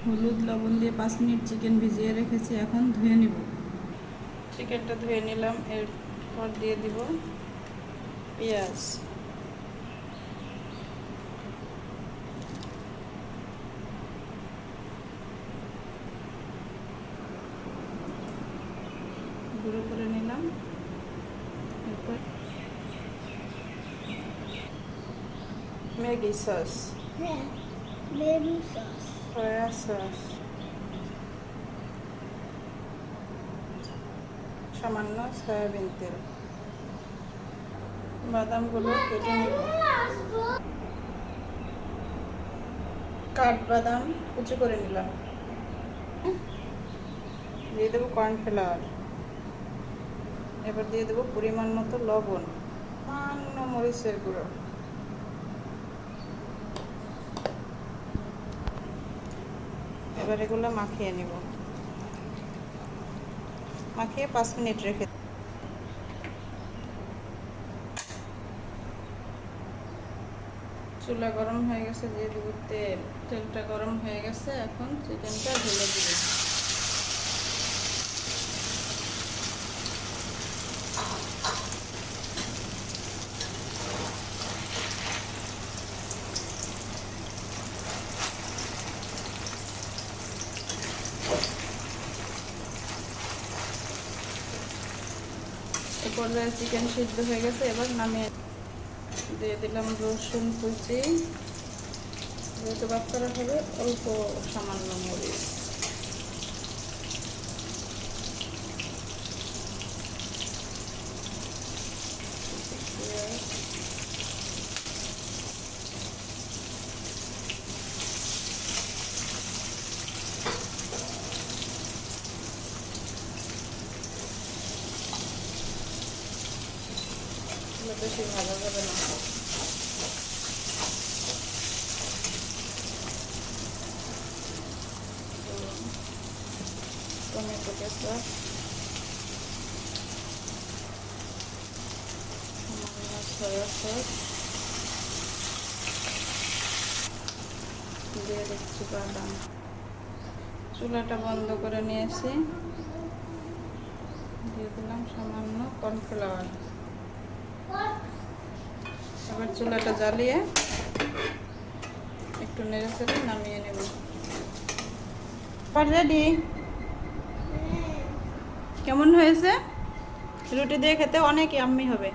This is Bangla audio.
হলুদ লবণ দিয়ে 5 মিনিট চিকেন ভিজিয়ে রেখেছি, এখন ধুয়ে নিব। চিকেনটা ধুয়ে নিলাম, এরপর দিয়ে দিব পেঁয়াজ। গুঁড়ো করে নিলাম। এরপর ম্যাগি সস, সয়া সস, সামান্য সয়াবিন তেল। বাদামগুলো কেটে নেব। কাঠবাদাম কুচি করে নিলাম। দিয়ে দেবো কর্নফ্লাওয়ার। এবার দিয়ে দেবো পরিমাণ মতো লবণ, সামান্য মরিচের গুঁড়ো। এবার এগুলো মাখিয়ে নিব। মাখিয়ে 5 মিনিট রেখে। চুলা গরম হয়ে গেছে, দিয়ে দেবো তেল। তেলটা গরম হয়ে গেছে, এখন চিকেনটা ঢেলে দিব। এরপর চিকেন সিদ্ধ হয়ে গেছে, এবার নামিয়ে দিয়ে দিলাম রসুন কুচি। যেহেতু বাচ্চারা হবে, অল্প সামান্য মরিচ। বেশি ভালো যাবে না। টমেটো কেচাপ, সামান্য সয়া সস, দিয়ে দিচ্ছি বাদাম। চুলাটা বন্ধ করে নিয়েছি, দিয়ে দিলাম সামান্য কর্নফ্লাওয়ার। এবার চুলাটা জ্বালিয়ে একটু নেড়ে চেড়ে নামিয়ে নেব। রেডি। কেমন হয়েছে? রুটি দিয়ে খেতে অনেক ইয়াম্মি হবে।